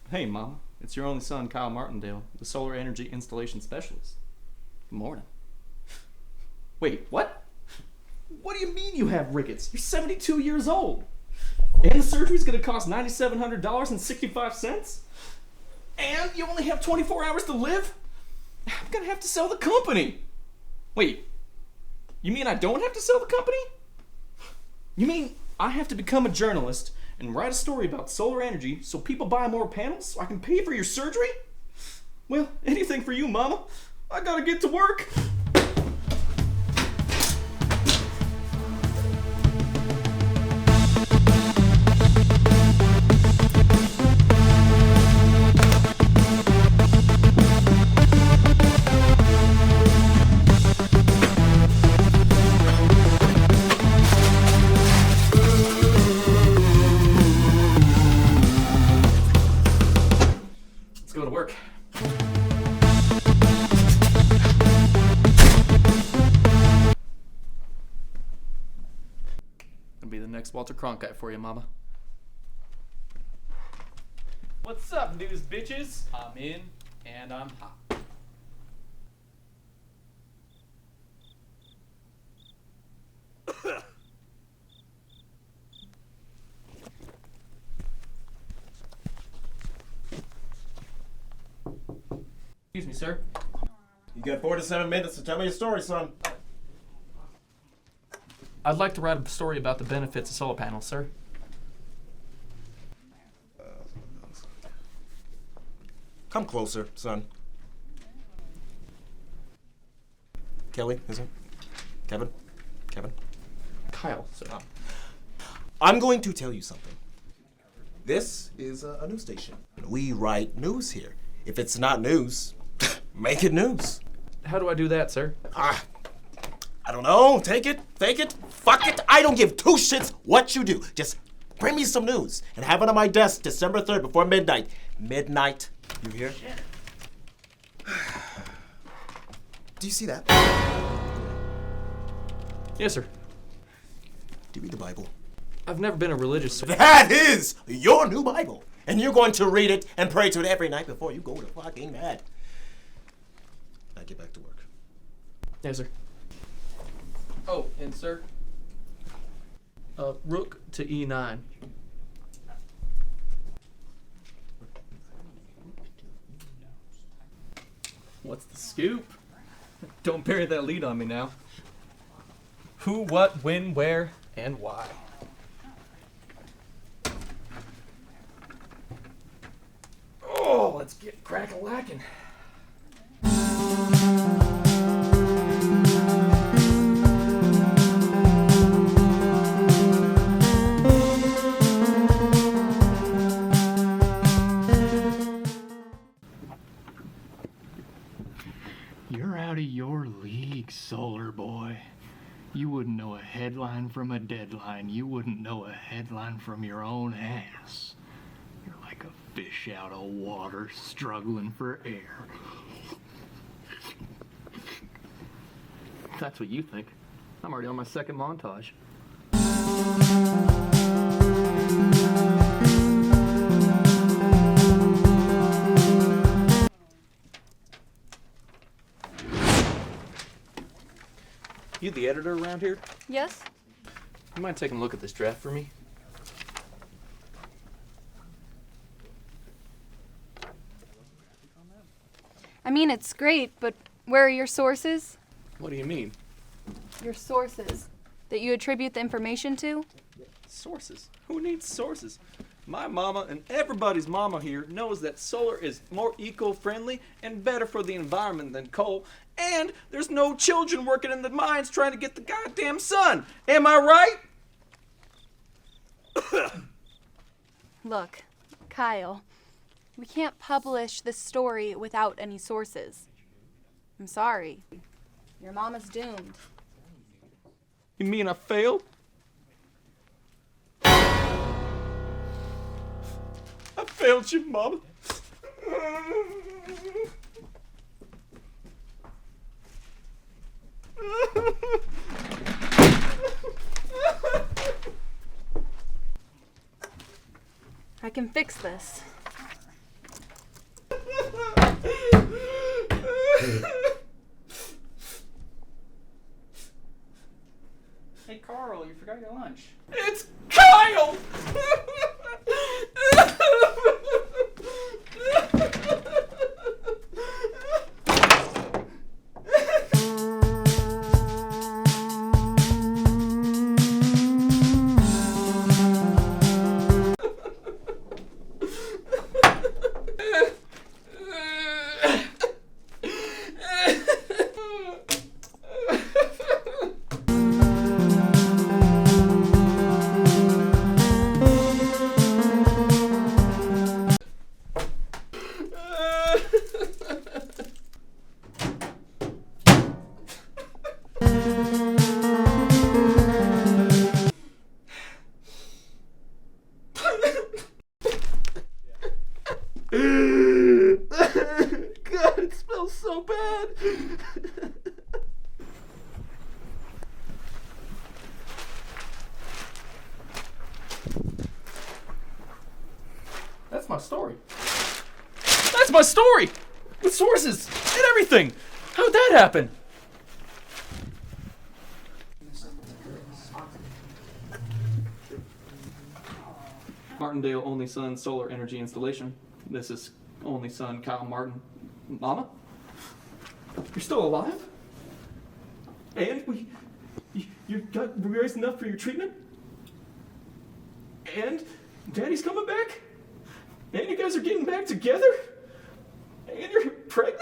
Hey, Mama. It's your only son, Kyle Martindale, the solar energy installation specialist. Good morning. Wait, what? What do you mean you have rickets? You're 72 years old. And the surgery's gonna cost $9,700.65? And you only have 24 hours to live? I'm gonna have to sell the company. Wait, you mean I don't have to sell the company? You mean I have to become a journalist and write a story about solar energy so people buy more panels so I can pay for your surgery? Well, anything for you, Mama. I gotta get to work. Let's go to work. Gonna be the next Walter Cronkite for you, Mama. What's up, news bitches? I'm in and I'm hot. Excuse me, sir. You got 4 to 7 minutes to tell me a story, son. I'd like to write a story about the benefits of solar panels, sir. Come closer, son. Kelly, is it? Kevin? Kevin? Kyle, sir. I'm going to tell you something. This is a news station. We write news here. If it's not news, make it news. How do I do that, sir? I don't know. Take it, fake it, fuck it. I don't give 2 shits what you do. Just bring me some news and have it on my desk December 3rd before midnight. Midnight. You hear? Do you see that? Yes, sir. Do you read the Bible? I've never been a religious. That is your new Bible. And you're going to read it and pray to it every night before you go to fucking bed. Now get back to work. Yes, sir. Oh, and sir, rook to E9. What's the scoop? Don't bury that lead on me now. Who, what, when, where, and why? Oh, let's get crack-a-lackin'. You're out of your league, Solar Boy. You wouldn't know a headline from a deadline. You wouldn't know a headline from your own ass. You're like a fish out of water struggling for air. That's what you think. I'm already on my second montage. You the editor around here? Yes? You mind taking a look at this draft for me? I mean, it's great, but where are your sources? What do you mean? Your sources that you attribute the information to? Sources? Who needs sources? My mama and everybody's mama here knows that solar is more eco-friendly and better for the environment than coal, and there's no children working in the mines trying to get the goddamn sun. Am I right? Look, Kyle, we can't publish this story without any sources. I'm sorry. Your mama's doomed. You mean I failed? I failed you, Mama. I can fix this. Hey, Carl, you forgot your lunch. It's Kyle! God, it smells so bad. That's my story. That's my story! With sources and everything! How'd that happen? Martindale only son solar energy installation. This is only son Kyle Martin. Mama? You're still alive? And you got raised enough for your treatment? And Daddy's coming back? And you guys are getting back together? And you're pregnant?